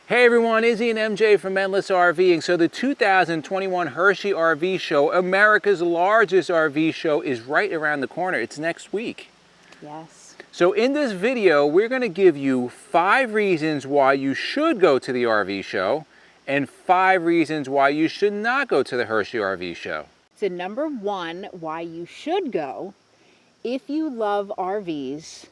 Hey everyone, Izzy and MJ from Endless RVing. So the 2021 Hershey RV Show, America's largest RV show, is right around the corner. It's next week. Yes. So in this video, we're going to give you 5 reasons why you should go to the RV show and 5 reasons why you should not go to the Hershey RV Show. So number 1, why you should go. If you love RVs,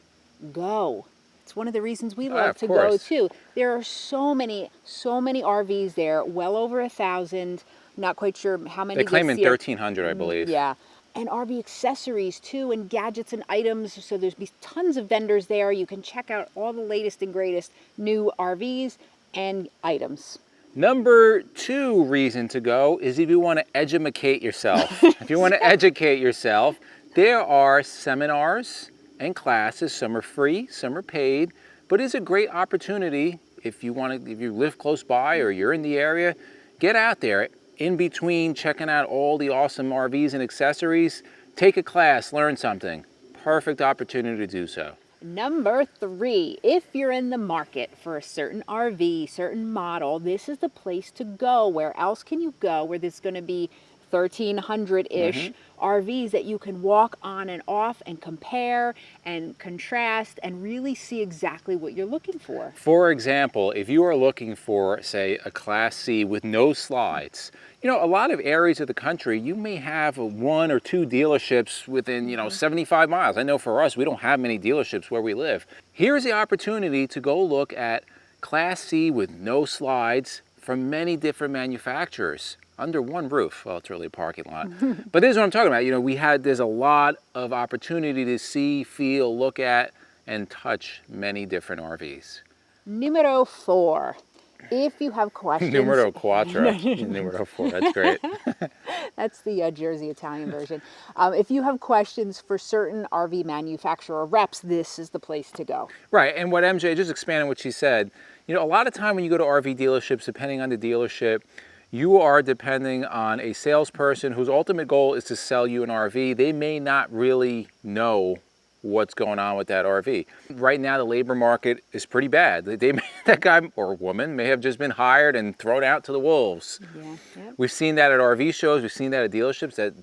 go. It's one of the reasons we love to go too. There are so many RVs there, well over 1,000. Not quite sure how many. They claim in 1,300, I believe. Yeah, and RV accessories too, and gadgets and items. So there's tons of vendors there. You can check out all the latest and greatest new RVs and items. Number 2 reason to go is if you want to educate yourself. If you want to educate yourself, there are seminars and classes. Some are free, some are paid, but it's a great opportunity if you live close by or you're in the area, get out there. In between checking out all the awesome RVs and accessories, take a class, learn something. Perfect opportunity to do so. Number 3, if you're in the market for a certain RV, certain model, this is the place to go. Where else can you go where there's going to be 1,300-ish RVs that you can walk on and off and compare and contrast and really see exactly what you're looking for? For example, if you are looking for, say, a Class C with no slides, you know, a lot of areas of the country, you may have 1 or 2 dealerships within, 75 miles. I know for us, we don't have many dealerships where we live. Here's the opportunity to go look at Class C with no slides from many different manufacturers under one roof. Well, it's really a parking lot. But this is what I'm talking about. You know, there's a lot of opportunity to see, feel, look at, and touch many different RVs. Numero 4. If you have questions. Numero 4. Numero 4, that's great. That's the Jersey Italian version. If you have questions for certain RV manufacturer reps, this is the place to go. Right, and what MJ, just expanding what she said, you know, a lot of time when you go to RV dealerships, depending on the dealership, you are depending on a salesperson whose ultimate goal is to sell you an RV. They may not really know what's going on with that RV. Right now, the labor market is pretty bad. That guy or woman may have just been hired and thrown out to the wolves. Yeah, yep. We've seen that at RV shows. We've seen that at dealerships that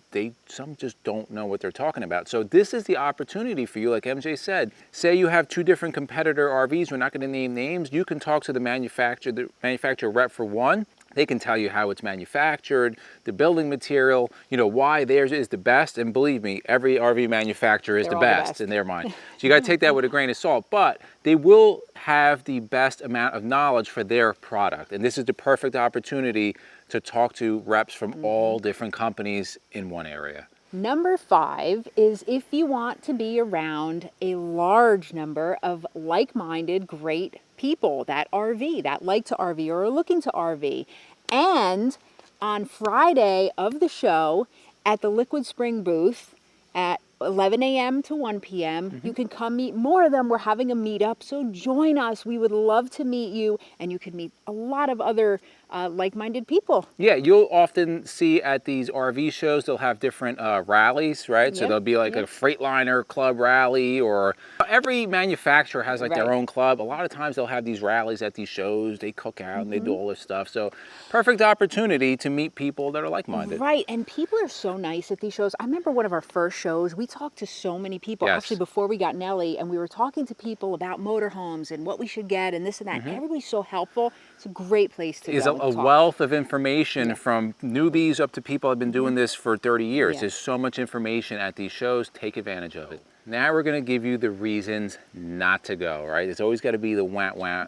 some just don't know what they're talking about. So this is the opportunity for you, like MJ said. Say you have 2 different competitor RVs. We're not going to name names. You can talk to the manufacturer rep for one. They can tell you how it's manufactured, the building material, you know, why theirs is the best. And believe me, every RV manufacturer is the best in their mind. So you got to take that with a grain of salt. But they will have the best amount of knowledge for their product. And this is the perfect opportunity to talk to reps from all different companies in one area. Number 5 is if you want to be around a large number of like-minded, great people that like to RV or are looking to RV. And on Friday of the show at the Liquid Spring booth at 11 a.m. to 1 p.m. You can come meet more of them. We're having a meetup, so join us. We would love to meet you, and you can meet a lot of other like-minded people. Yeah, you'll often see at these RV shows, they'll have different rallies, right? So there'll be like a Freightliner club rally, or every manufacturer has like their own club. A lot of times they'll have these rallies at these shows. They cook out and they do all this stuff. So perfect opportunity to meet people that are like-minded. Right, and people are so nice at these shows. I remember one of our first shows, we talked to so many people, actually before we got Nellie, and we were talking to people about motorhomes and what we should get and this and that. And everybody's so helpful. It's a great place to go. A wealth of information from newbies up to people who have been doing this for 30 years. There's so much information at these shows. Take advantage of it. Now we're going to give you the reasons not to go, right? It's always got to be the wah-wah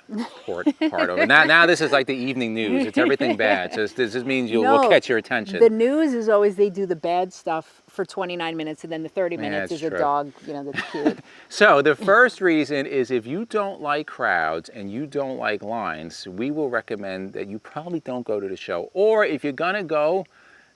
part of it. Now this is like the evening news. It's everything bad. So this means we'll catch your attention. The news is always they do the bad stuff for 29 minutes and then the 30 minutes is a dog, that's cute. So the first reason is if you don't like crowds and you don't like lines, we will recommend that you probably don't go to the show. Or if you're going to go,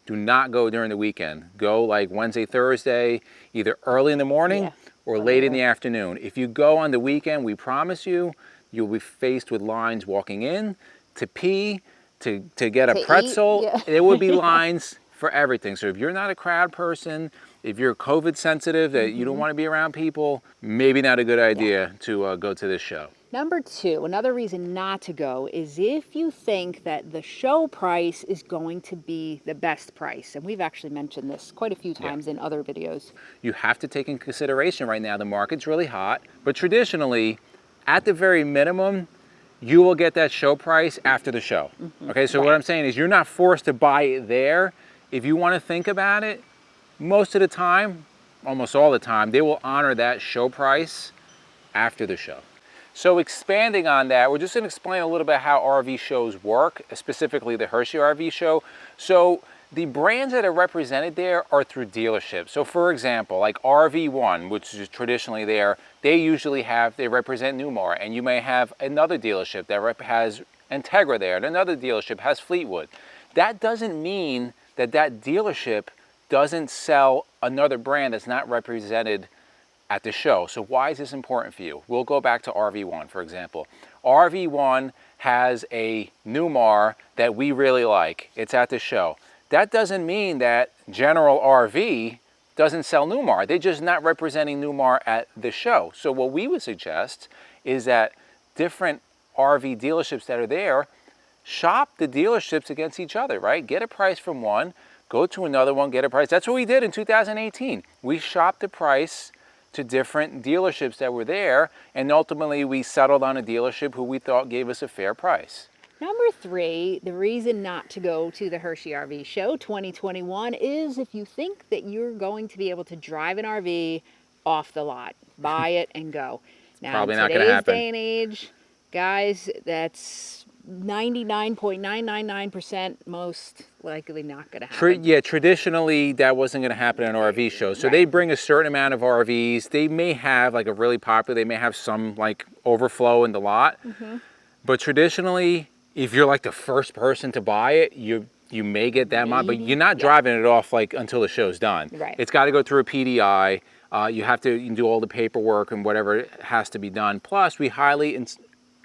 do not go during the weekend. Go like Wednesday, Thursday, either early in the morning or late in the afternoon. If you go on the weekend, we promise you, you'll be faced with lines walking in, to pee, to get a pretzel. There will be lines for everything. So if you're not a crowd person, if you're COVID sensitive, that you don't want to be around people, maybe not a good idea to go to this show. Number 2, another reason not to go is if you think that the show price is going to be the best price. And we've actually mentioned this quite a few times in other videos. You have to take in consideration right now, the market's really hot, but traditionally, at the very minimum, you will get that show price after the show. Okay, so what I'm saying is you're not forced to buy it there. If you want to think about it, most of the time, almost all the time, they will honor that show price after the show. So expanding on that, we're just going to explain a little bit how RV shows work, specifically the Hershey RV Show. So the brands that are represented there are through dealerships. So for example, like RV1, which is traditionally there, they represent Newmar, and you may have another dealership that has Integra there, and another dealership has Fleetwood. That doesn't mean that that dealership doesn't sell another brand that's not represented at the show. So why is this important for you? We'll go back to RV1, for example. RV1 has a Newmar that we really like. It's at the show. That doesn't mean that General RV doesn't sell Newmar. They're just not representing Newmar at the show. So what we would suggest is that different RV dealerships that are there, shop the dealerships against each other, right? Get a price from one, go to another one, get a price. That's what we did in 2018. We shopped the price to different dealerships that were there, and ultimately we settled on a dealership who we thought gave us a fair price. Number 3, the reason not to go to the Hershey RV Show 2021 is if you think that you're going to be able to drive an RV off the lot, buy it and go. Now, Probably in not going to happen. today's day and age, guys, that's 99.999% most likely not going to happen. Yeah, traditionally that wasn't going to happen at an RV show. So they bring a certain amount of RVs. They may have like a really popular, they may have some like overflow in the lot. But traditionally, if you're like the first person to buy it, you may get that much, but you're not driving it off like until the show's done. Right. It's got to go through a PDI. You have to do all the paperwork and whatever has to be done. Plus, we highly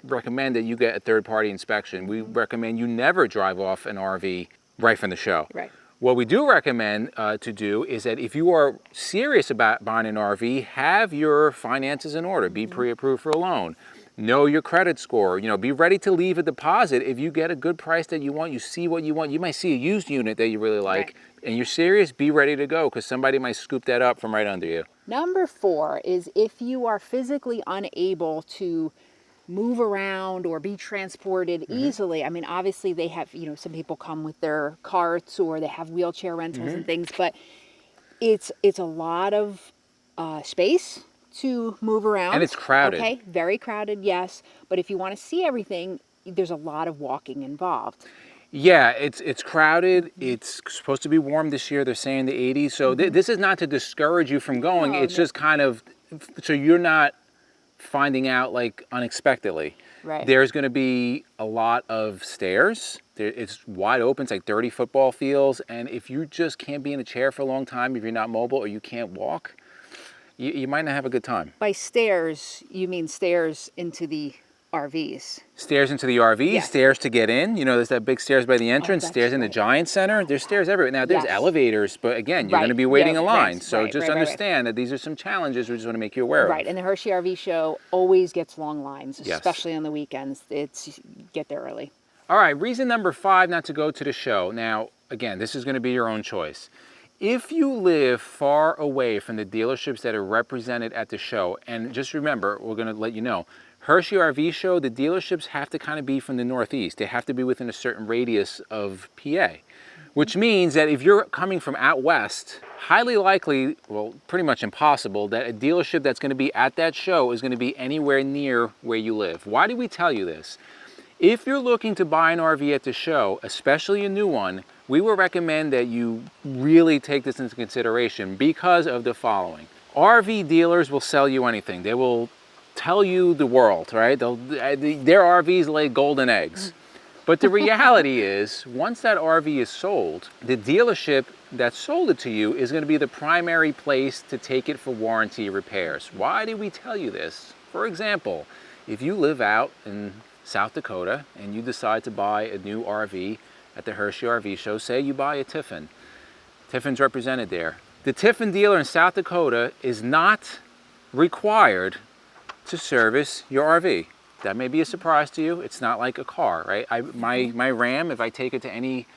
recommend that you get a third-party inspection. We recommend you never drive off an RV right from the show. Right. What we do recommend to do is that if you are serious about buying an RV, have your finances in order. Be pre-approved for a loan. Know your credit score. You know, be ready to leave a deposit if you get a good price that you want. You see what you want. You might see a used unit that you really like, and you're serious. Be ready to go because somebody might scoop that up from right under you. Number 4 is if you are physically unable to move around or be transported easily. I mean, obviously they have, you know, some people come with their carts or they have wheelchair rentals and things, but it's a lot of space to move around. And it's crowded. Okay, very crowded, yes. But if you want to see everything, there's a lot of walking involved. Yeah, it's crowded. It's supposed to be warm this year. They're saying the 80s. So this is not to discourage you from going. It's just kind of so you're not finding out like unexpectedly. Right. There's going to be a lot of stairs. It's wide open. It's like 30 football fields. And if you just can't be in a chair for a long time, if you're not mobile or you can't walk, you might not have a good time. By stairs, you mean stairs into the RVs? Stairs into the RVs, Yes. stairs to get in. You know, there's that big stairs by the entrance, stairs in the Giant Center. There's stairs everywhere. Now, there's elevators, but again, you're going to be waiting in line. So just understand that these are some challenges we just want to make you aware of. Right, and the Hershey RV Show always gets long lines, especially on the weekends. Get there early. All right, reason number 5 not to go to the show. Now, again, this is going to be your own choice. If you live far away from the dealerships that are represented at the show, and just remember, we're going to let you know, Hershey RV Show, the dealerships have to kind of be from the Northeast. They have to be within a certain radius of PA, which means that if you're coming from out west, highly likely, well, pretty much impossible, that a dealership that's going to be at that show is going to be anywhere near where you live. Why do we tell you this? If you're looking to buy an RV at the show, especially a new one, we would recommend that you really take this into consideration because of the following. RV dealers will sell you anything. They will tell you the world, right? Their RVs lay golden eggs. But the reality is, once that RV is sold, the dealership that sold it to you is going to be the primary place to take it for warranty repairs. Why do we tell you this? For example, if you live out in South Dakota and you decide to buy a new RV at the Hershey RV Show, say you buy a Tiffin. Tiffin's represented there. The Tiffin dealer in South Dakota is not required to service your RV. That may be a surprise to you. It's not like a car, right? My Ram, if I take it to any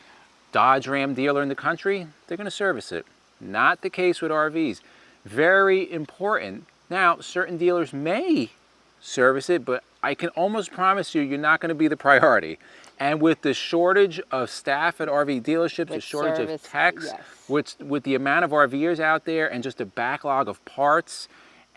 Dodge Ram dealer in the country, they're gonna service it. Not the case with RVs. Very important. Now, certain dealers may service it, but I can almost promise you, you're not gonna be the priority. And with the shortage of staff at RV dealerships, the shortage of techs, with the amount of RVers out there and just a backlog of parts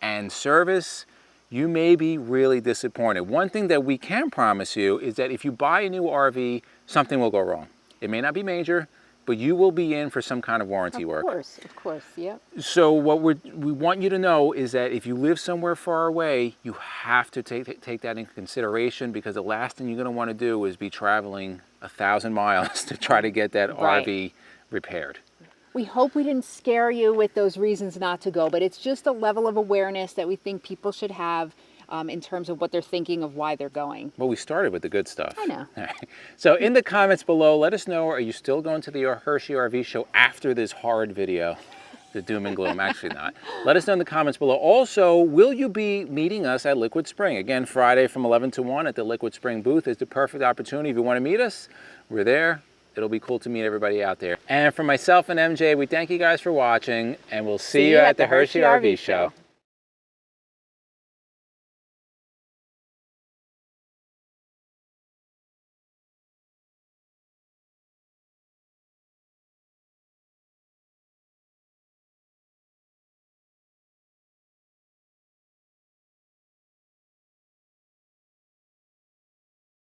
and service, you may be really disappointed. One thing that we can promise you is that if you buy a new RV, something will go wrong. It may not be major, but you will be in for some kind of warranty work. Of course, yep. So what we want you to know is that if you live somewhere far away, you have to take that into consideration, because the last thing you're going to want to do is be traveling 1,000 miles to try to get that RV repaired. We hope we didn't scare you with those reasons not to go, but it's just a level of awareness that we think people should have in terms of what they're thinking of why they're going. Well, we started with the good stuff. I know. All right. So in the comments below, let us know, are you still going to the Hershey RV Show after this horrid video? The doom and gloom, actually not. Let us know in the comments below. Also, will you be meeting us at Liquid Spring? Again, Friday from 11 to 1 at the Liquid Spring booth is the perfect opportunity. If you want to meet us, we're there. It'll be cool to meet everybody out there. And for myself and MJ, we thank you guys for watching, and we'll see you at the Hershey RV Show.